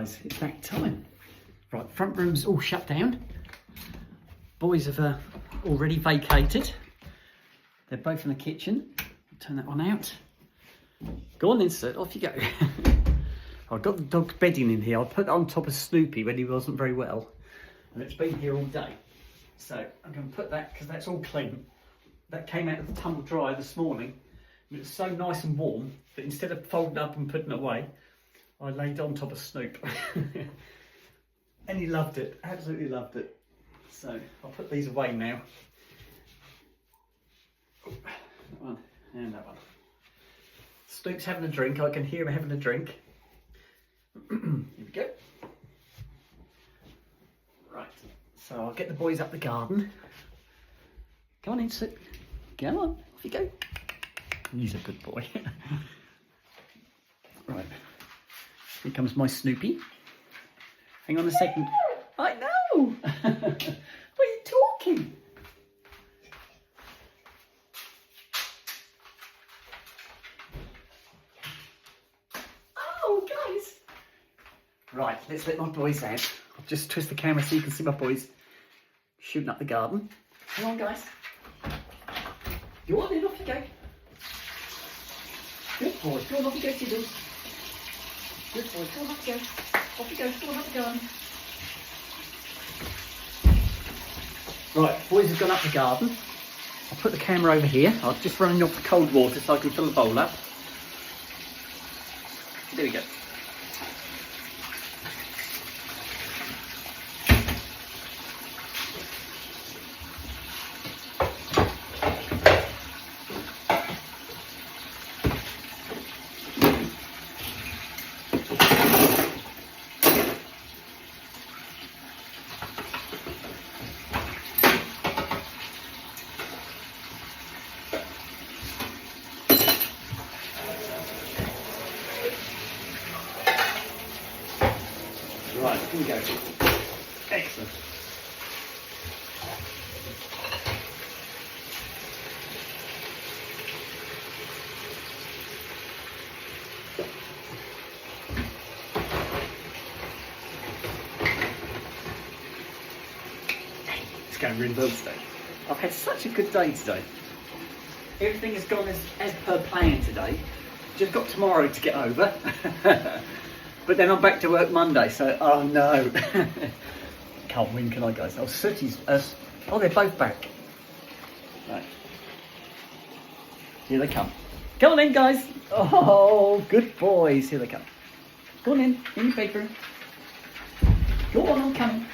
guys, it's that time. Right, front room's all shut down. Boys have already vacated. They're both in the kitchen. Turn that one out. Go on, insert, off you go. I've got the dog's bedding in here. I put that on top of Snoopy when he wasn't very well. And it's been here all day. So I'm going to put that, because that's all clean. That came out of the tumble dryer this morning. And it was so nice and warm that instead of folding up and putting it away, I laid it on top of Snoop. And he loved it, absolutely loved it. So I'll put these away now. Oh, that one and that one. Snoop's having a drink, I can hear him having a drink. Here we go. Right, so I'll get the boys up the garden. Come on in, Snoop. Come on, off you go. He's a good boy. Right, here comes my Snoopy. Hang on a second. I know! What are you talking? Oh, guys. Right, let's let my boys out. I'll just twist the camera so you can see my boys shooting up the garden. Come on, guys. Go on then, off you go. Good boy. Go on, off you go, Tiddle. Good boy. Go on, off you go. Off you go. Go on, up the garden. Right, boys have gone up the garden. I'll put the camera over here. I'll just run off the cold water so I can fill the bowl up. There we go. Right, here we go. Excellent. It's going really well today. I've had such a good day today. Everything has gone as per plan today. Just got tomorrow to get over. But then I'm back to work Monday, so oh no. Can't win, can I, guys? Oh, Sooty's, oh, they're both back. Right. Here they come. Come on in, guys. Oh, good boys. Here they come. Go on in your bedroom. Go on, I'm coming.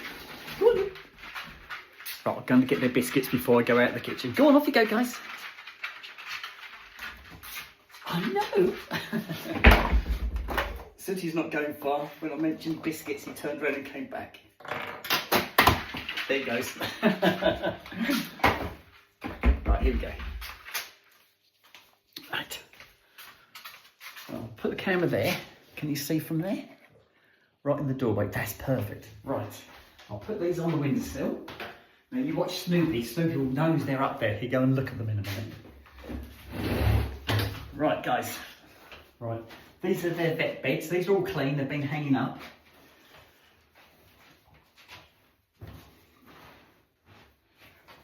Go on in. Right, I'm going to get their biscuits before I go out of the kitchen. Go on, off you go, guys. I know. Sooty's not going far. When I mentioned biscuits, he turned around and came back. There he goes. Right, here we go. Right. I'll put the camera there. Can you see from there? Right in the doorway. That's perfect. Right. I'll put these on the windowsill. Now you watch Snoopy. Snoopy knows they're up there. You go and look at them in a minute. Right, guys. Right. These are their vet beds. These are all clean. They've been hanging up.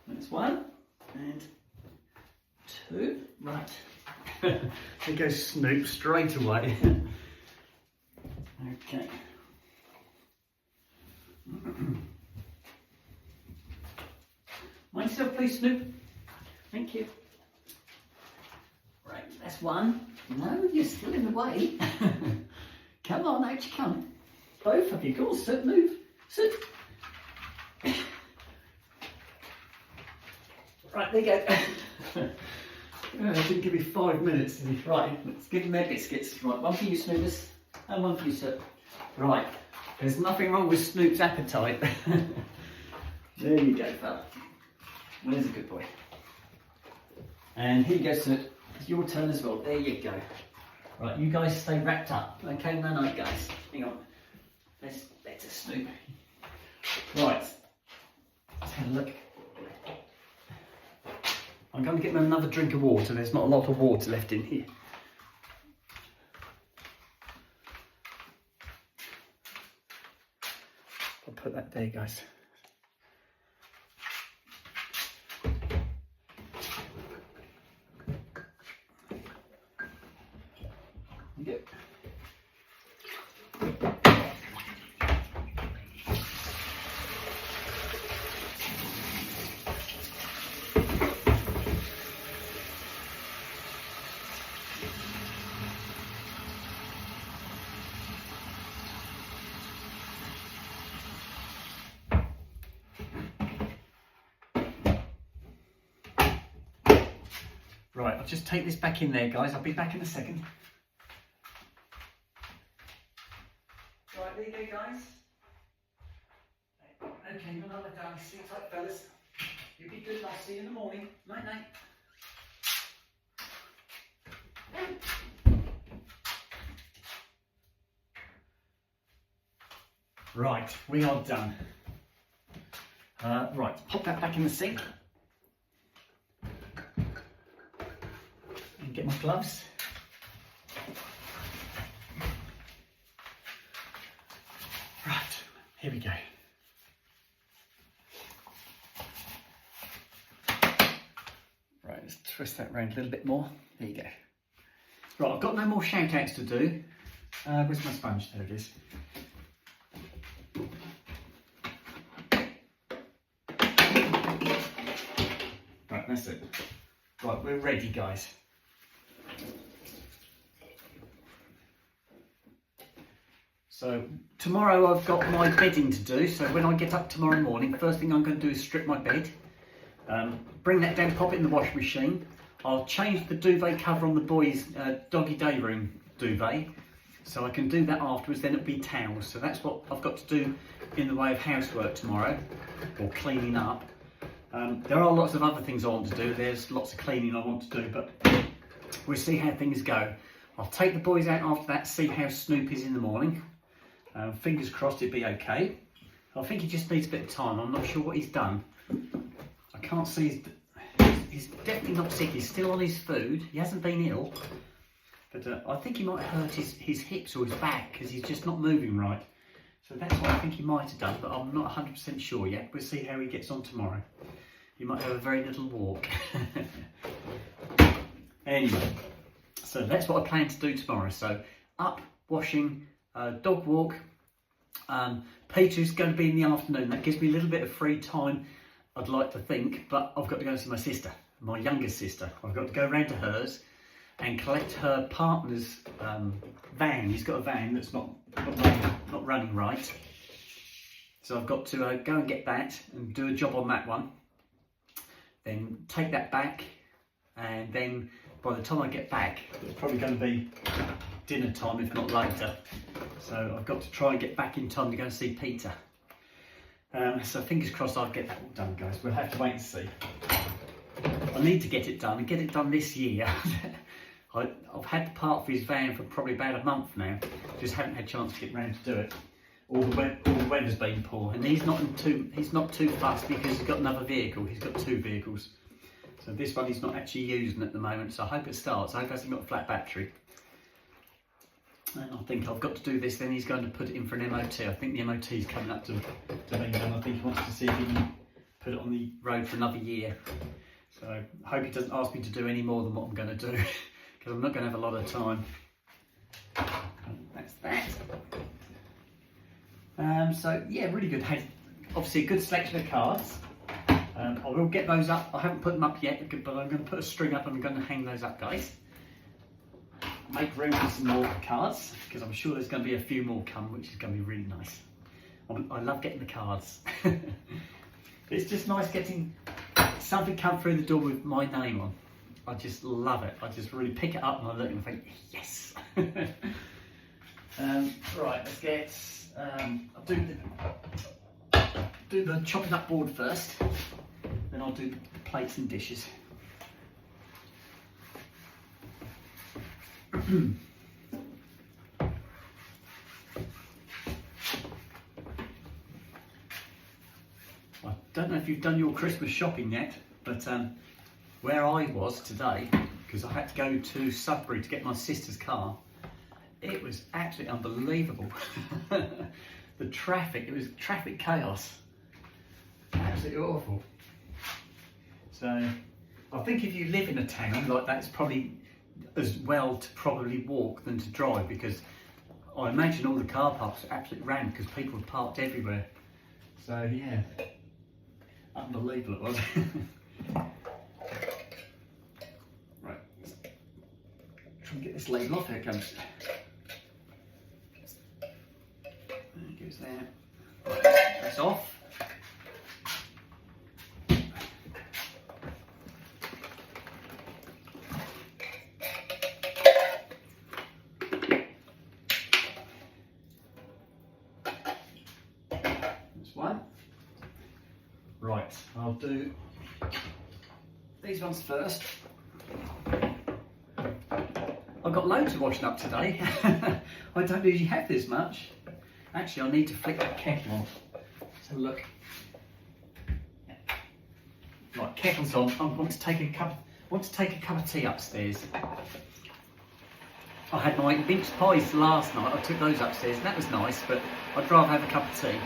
That's one and two. Right. There goes Snoop straight away. Okay. Mind yourself, please, Snoop. Thank you. Right, that's one. No, you're still in the way. Come on, out you come. Both of you. Go on, sit, move. Sit. Right, there you go. Didn't give me 5 minutes, did he? Right, let's give them their biscuits. Right, one for you, Snoopers, and one for you, sir. Right, there's nothing wrong with Snoop's appetite. There you go, fella. There's a good boy. And here you go, sir. It's your turn as well. There you go. Right, you guys stay wrapped up. Okay, no, guys. Hang on. Let's Snoop. Right. Let's have a look. I'm going to get them another drink of water. There's not a lot of water left in here. I'll put that there, guys. There you go. Right, I'll just take this back in there, guys. I'll be back in a second. Right, there you go, guys. Okay, you're not done. Sit tight, fellas. You be good. I'll see you in the morning. Night, night. Right, we are done. Right, pop that back in the sink. And get my gloves. Right, here we go. Right, let's twist that around a little bit more. There you go. Right, I've got no more shout outs to do. Where's my sponge? There it is. Right, that's it. Right, we're ready, guys. So tomorrow I've got my bedding to do, so when I get up tomorrow morning, first thing I'm going to do is strip my bed, bring that down, pop it in the washing machine. I'll change the duvet cover on the boys' doggy day room duvet, so I can do that afterwards, then it'll be towels. So that's what I've got to do in the way of housework tomorrow, or cleaning up. There are lots of other things I want to do, there's lots of cleaning I want to do, but we'll see how things go. I'll take the boys out after that, see how Snoop is in the morning. Fingers crossed it'll be okay. I think he just needs a bit of time. I'm not sure what he's done. I can't see he's definitely not sick. He's still on his food. He hasn't been ill. But I think he might have hurt his hips or his back because he's just not moving right. So that's what I think he might have done, but I'm not 100% sure yet. We'll see how he gets on tomorrow. He might have a very little walk. Anyway, so that's what I plan to do tomorrow. So up, washing, dog walk. Peter's going to be in the afternoon. That gives me a little bit of free time, I'd like to think, but I've got to go and see my sister, my youngest sister. I've got to go round to hers and collect her partner's van. He's got a van that's not running right. So I've got to go and get that and do a job on that one. Then take that back, and then by the time I get back, it's probably going to be dinner time, if not later. So I've got to try and get back in time to go and see Peter. So fingers crossed I'll get that all done, guys. We'll have to wait and see. I need to get it done and get it done this year. I've had the part for his van for probably about a month now. Just haven't had a chance to get round to do it. All the weather's been poor, and he's not too fussed because he's got another vehicle. He's got two vehicles. So this one he's not actually using at the moment. So I hope it starts. I hope it hasn't got a flat battery. And I think I've got to do this, then he's going to put it in for an MOT. I think the MOT is coming up to being done. I think he wants to see if he can put it on the road for another year. So I hope he doesn't ask me to do any more than what I'm going to do, because I'm not going to have a lot of time. That's that. So yeah, really good. Had obviously a good selection of cards. I will get those up. I haven't put them up yet, but I'm going to put a string up and I'm going to hang those up, guys. Make room for some more cards, because I'm sure there's going to be a few more come, which is going to be really nice. I love getting the cards. It's just nice getting something come through the door with my name on. I just love it. I just really pick it up and I look and think, yes. Right, let's get. I'll do the chopping up board first, then I'll do the plates and dishes. I don't know if you've done your Christmas shopping yet, but where I was today, because I had to go to Sudbury to get my sister's car, it was absolutely unbelievable. The traffic. It was traffic chaos. Absolutely awful. So I think if you live in a town like that, it's probably as well to probably walk than to drive, because I imagine all the car parks are absolutely rammed because people are parked everywhere. So yeah, unbelievable it was. Right, try and get this label off. Here it comes. There it goes there. Right, that's off. One. Right, I'll do these ones first. I've got loads of washing up today. I don't usually have this much. Actually, I need to flick that kettle on. So look. Right, kettle's on. I want to take a cup of tea upstairs. I had my mince pies last night. I took those upstairs and that was nice, but I'd rather have a cup of tea.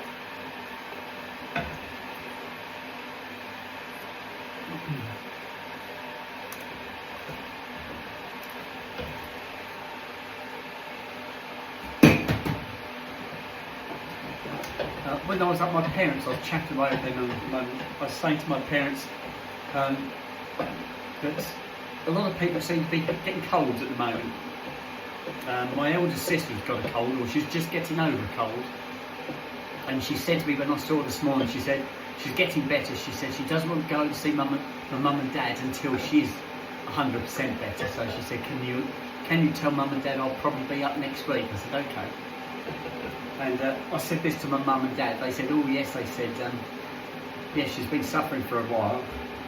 When I was at my parents', I was chatting away with them, and I was saying to my parents that a lot of people seem to be getting colds at the moment. My eldest sister's got a cold, or she's just getting over a cold, and she said to me when I saw her this morning, she said she's getting better. She said she doesn't want to go and see my mum and dad until she's 100% better. So she said, can you tell mum and dad I'll probably be up next week? I said, okay. And I said this to my mum and dad. They said, oh yes. They said, yes, she's been suffering for a while.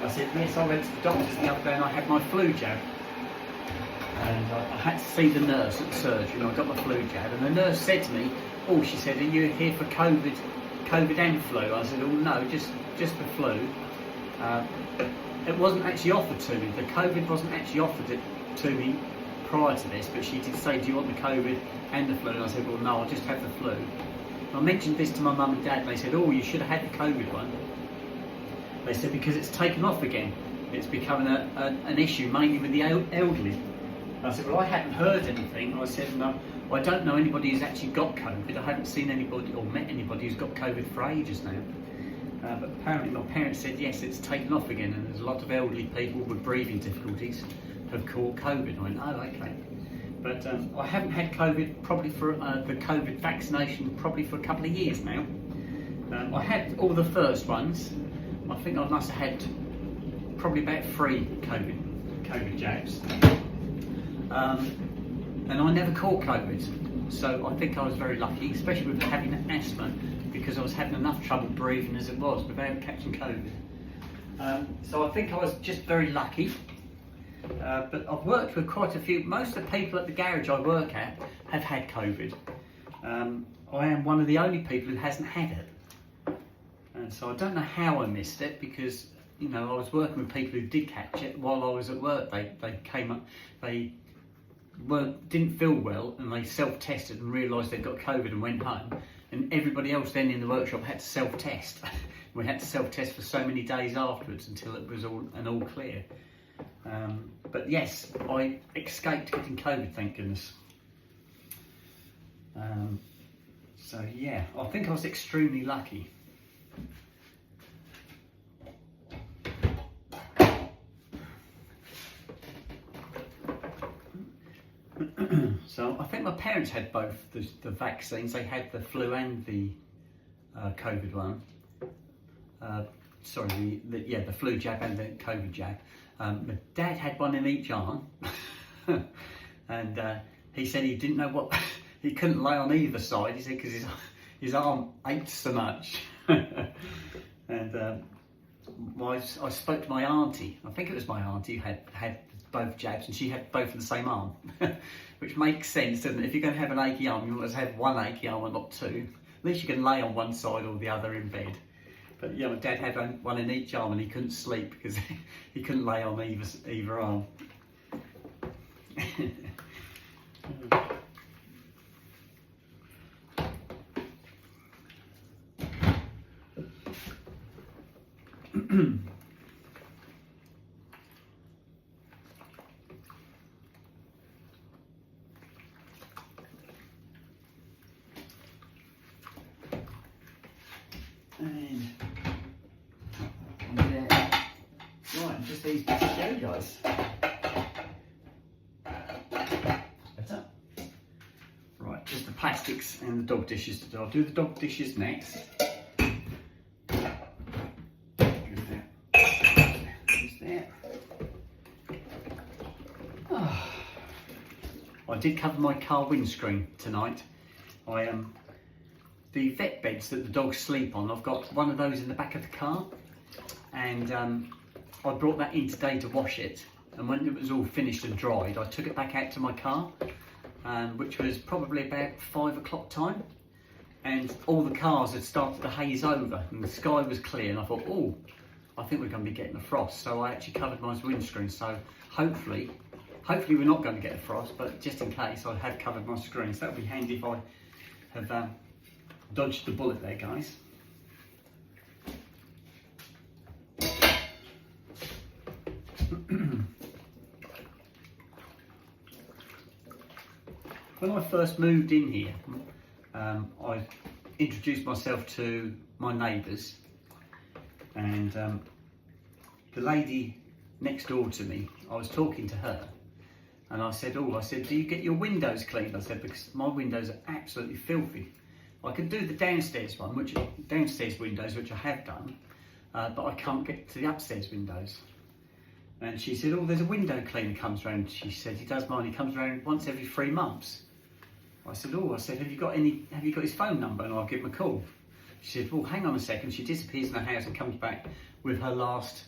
I said, yes, I went to the doctors the other day and I had my flu jab. And I had to see the nurse at the surgery, and I got my flu jab. And the nurse said to me, oh, she said, are you here for COVID and flu? I said, oh no, just the flu. It wasn't actually offered to me. The COVID wasn't actually offered to me prior to this, but she did say, do you want the COVID and the flu? And I said, well no, I'll just have the flu. And I mentioned this to my mum and dad, and they said, oh, you should have had the COVID one. They said, because it's taken off again. It's becoming an issue, mainly with the elderly. I said, well, I hadn't heard anything. I said, no, I don't know anybody who's actually got COVID. I haven't seen anybody or met anybody who's got COVID for ages now. But apparently my parents said, yes, it's taken off again, and there's a lot of elderly people with breathing difficulties have caught COVID. I went, oh, okay. But I haven't had COVID probably for the COVID vaccination probably for a couple of years now. I had all the first ones. I think I must have had probably about 3 COVID jabs. And I never caught COVID. So I think I was very lucky, especially with having asthma, because I was having enough trouble breathing as it was without catching COVID. So I think I was just very lucky. But I've worked with quite a few. Most of the people at the garage I work at have had COVID. I am one of the only people who hasn't had it. And so I don't know how I missed it, because I was working with people who did catch it while I was at work. They came up, they didn't feel well, and they self-tested and realised they'd got COVID and went home. And everybody else then in the workshop had to self-test. We had to self-test for so many days afterwards until it was all clear. But yes, I escaped getting COVID, thank goodness. So yeah, I think I was extremely lucky. So I think my parents had both the vaccines. They had the flu and the COVID one. The flu jab and the COVID jab. My dad had one in each arm, and he said he didn't know what, he couldn't lay on either side. He said because his arm ached so much. And I spoke to my auntie. I think it was my auntie who had both jabs, and she had both in the same arm, which makes sense, doesn't it? If you're going to have an achy arm, you want to have one achy arm and not 2. At least you can lay on one side or the other in bed. But yeah, my dad had one in each arm, and he couldn't sleep because he couldn't lay on either arm. And there. Right, just these bits to go, guys. Better. Right, just the plastics and the dog dishes to do. I'll do the dog dishes next. I did cover my car windscreen tonight. The vet beds that the dogs sleep on, I've got one of those in the back of the car, and I brought that in today to wash it, and when it was all finished and dried, I took it back out to my car, which was probably about 5 o'clock time, and all the cars had started to haze over and the sky was clear, and I thought, oh, I think we're going to be getting a frost, so I actually covered my windscreen. So hopefully we're not going to get a frost, but just in case, I have covered my screen, so that would be handy if I have dodged the bullet there, guys. When I first moved in here, I introduced myself to my neighbours, and the lady next door to me, I was talking to her, and I said, do you get your windows cleaned? I said, because my windows are absolutely filthy. I could do the downstairs windows, which I have done, but I can't get to the upstairs windows. And she said, oh, there's a window cleaner comes round. She said, he does mine, he comes around once every 3 months. I said, have you got his phone number, and I'll give him a call. She said, well, hang on a second. She disappears in the house and comes back with her last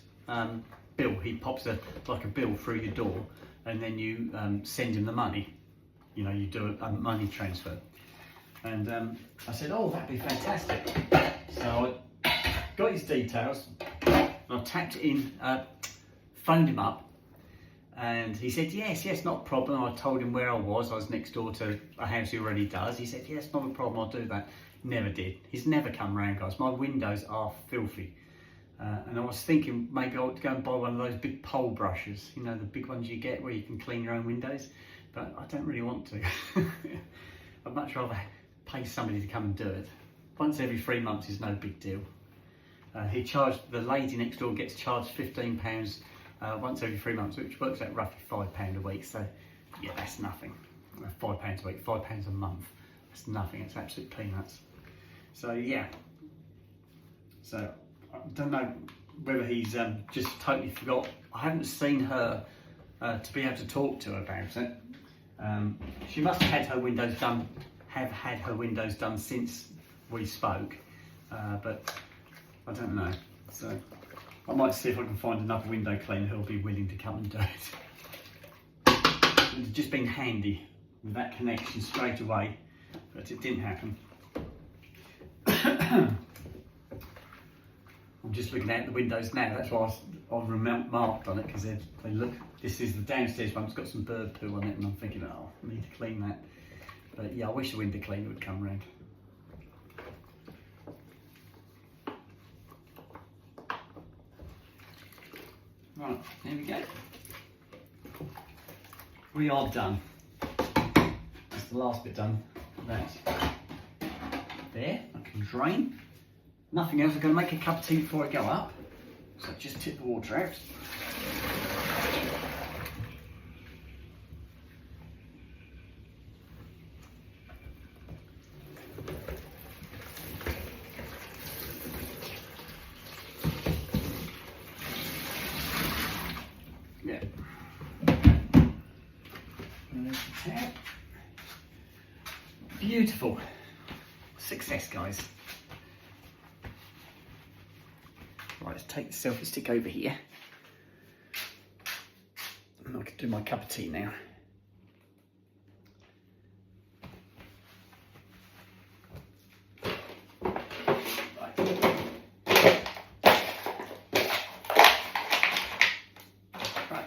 bill. He pops like a bill through your door, and then you send him the money. You know, you do a money transfer. And I said, oh, that'd be fantastic. So I got his details, and I tapped it in, phoned him up, and he said, yes, not a problem. I told him where I was next door to a house he already does. He said, yes, not a problem, I'll do that. Never did. He's never come round, guys. My windows are filthy. And I was thinking maybe I ought to go and buy one of those big pole brushes, you know, the big ones you get where you can clean your own windows, but I don't really want to. I'd much rather pay somebody to come and do it. Once every 3 months is no big deal. The lady next door gets charged £15 once every 3 months, which works out roughly £5 a week. So yeah, that's nothing. £5 a week, £5 a month. That's nothing. It's absolute peanuts. So yeah. So I don't know whether he's just totally forgot. I haven't seen her to be able to talk to her about it. She must have had her windows done since we spoke, but I don't know. So I might see if I can find another window cleaner who'll be willing to come and do it. It would have just been handy with that connection straight away, but it didn't happen. I'm just looking out the windows now. That's why I've marked on it, because they look. This is the downstairs one. It's got some bird poo on it, and I'm thinking, oh, I need to clean that. But yeah, I wish the window cleaner would come round. Right, there we go. We are done. That's the last bit done. That's there. I can drain. Nothing else. I'm going to make a cup of tea before I go up. So just tip the water out. Yeah. And there's the tap. Beautiful. Success, guys. Right, let's take the selfie stick over here. And I can do my cup of tea now. Right,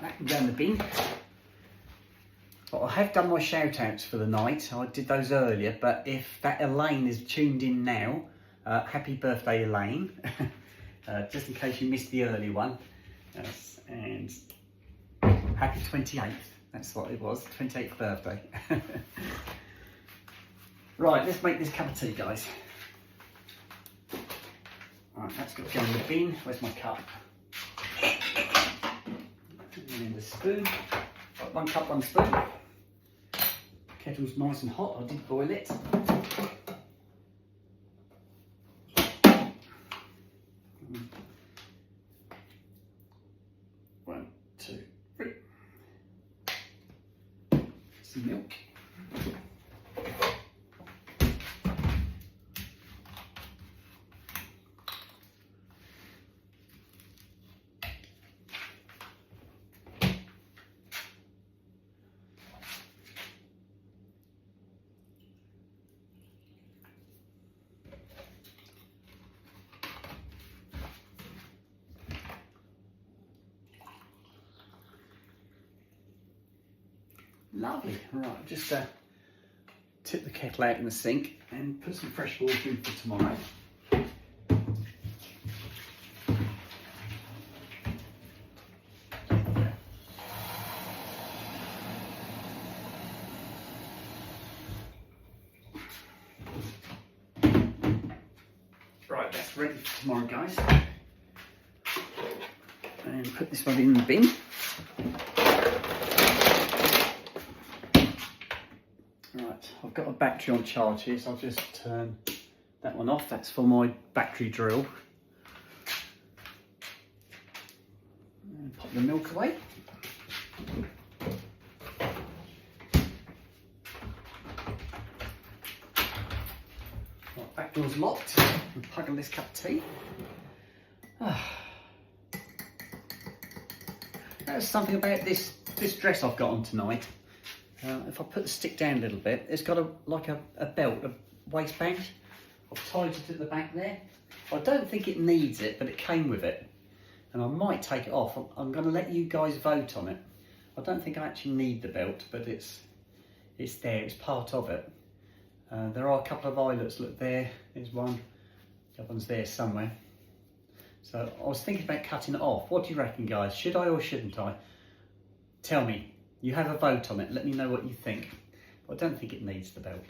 that can go in the bin. But I have done my shout outs for the night. I did those earlier, but if that Elaine is tuned in now, happy birthday, Elaine. just in case you missed the early one. And happy 28th, that's what it was, 28th birthday. Right, let's make this cup of tea, guys. Right, that's got to go in the bin. Where's my cup? And then the spoon. Got 1 cup, 1 spoon. Kettle's nice and hot, I did boil it. 1, 2, 3. Some milk. Lovely. Right, just tip the kettle out in the sink and put some fresh water in for tomorrow. Right, that's ready for tomorrow, guys. And put this one in the bin. Right, I've got a battery on charge here, so I'll just turn that one off. That's for my battery drill. And pop the milk away. Right, back door's locked. I'm plugging this cup of tea. There's something about this dress I've got on tonight. If I put the stick down a little bit, it's got like a belt, a waistband. I've tied it at the back there. I don't think it needs it, but it came with it. And I might take it off. I'm going to let you guys vote on it. I don't think I actually need the belt, but it's there, it's part of it. There are a couple of eyelets, look there, there's one. The other one's there somewhere. So I was thinking about cutting it off. What do you reckon, guys? Should I or shouldn't I? Tell me. You have a vote on it. Let me know what you think. I don't think it needs the belt.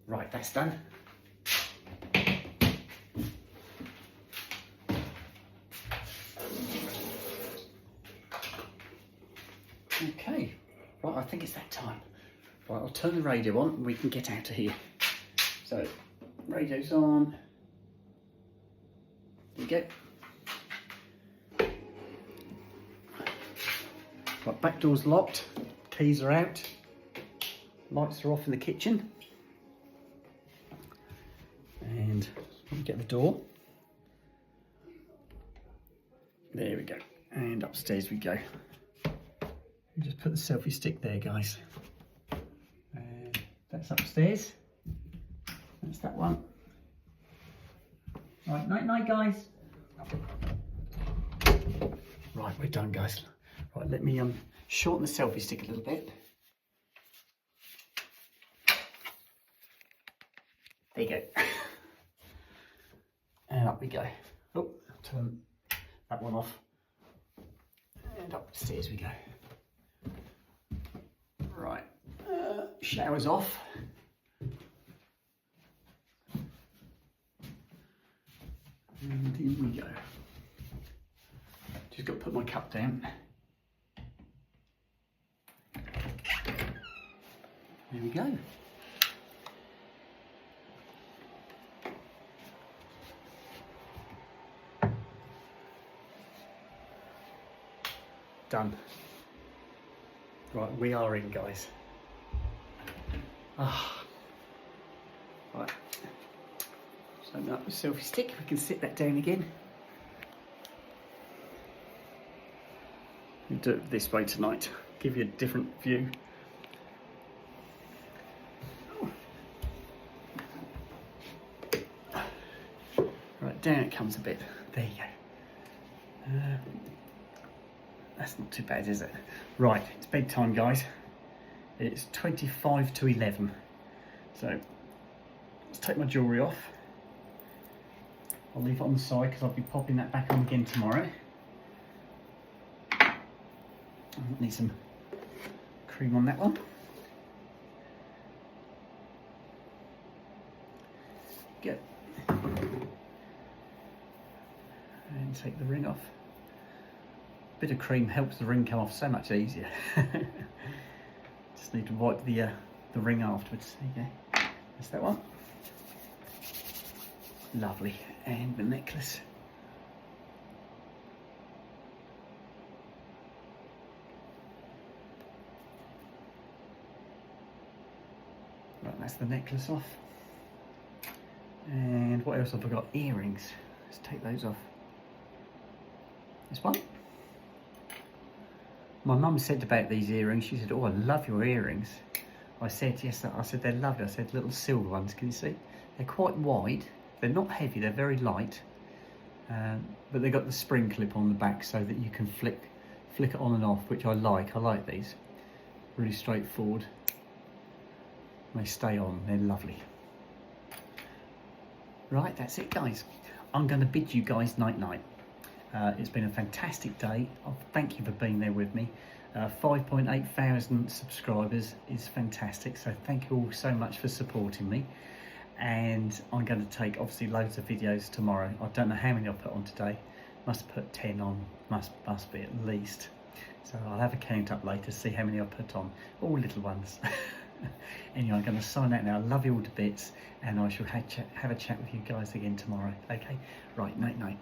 Right, that's done. Okay. Right, I think it's that time. Right, I'll turn the radio on and we can get out of here. So, radio's on. There you go. Right, back door's locked, keys are out, lights are off in the kitchen. And let me get the door. There we go. And upstairs we go. Just put the selfie stick there, guys. And that's upstairs. That's that one. Right, night night, guys. Right, we're done, guys. Right, let me shorten the selfie stick a little bit. There you go. And up we go. Oh, turn that one off. And upstairs we go. Right, shower's off. And in we go. Just got to put my cup down. There we go. Done. Right, we are in, guys. Right. Just open up the selfie stick. We can sit that down again. We'll do it this way tonight. Give you a different view. Right, down it comes a bit. There you go. That's not too bad, is it? Right, it's bedtime, guys. It's 25 to 11. So let's take my jewellery off. I'll leave it on the side because I'll be popping that back on again tomorrow. I need some cream on that one. Good. And take the ring off. A bit of cream helps the ring come off so much easier. Just need to wipe the ring afterwards. There you go. That's that one. Lovely. And the necklace. Right, that's the necklace off. And what else have I got? Earrings. Let's take those off. This one. My mum said about these earrings, she said, oh, I love your earrings. I said, yes, I said, they're lovely. I said, little silver ones, can you see? They're quite wide. They're not heavy, they're very light. But they've got the spring clip on the back so that you can flick it on and off, which I like. I like these. Really straightforward. They stay on, they're lovely. Right, that's it, guys. I'm going to bid you guys night-night. It's been a fantastic day. Thank you for being there with me. 5.8 thousand subscribers is fantastic, so thank you all so much for supporting me. And I'm going to take obviously loads of videos tomorrow. I don't know how many I've put on today. Must put 10 on, must be at least. So I'll have a count up later, see how many I put on. All little ones. Anyway, I'm going to sign out now. Love you all to bits, and I shall have a chat with you guys again tomorrow. Okay, right, night night.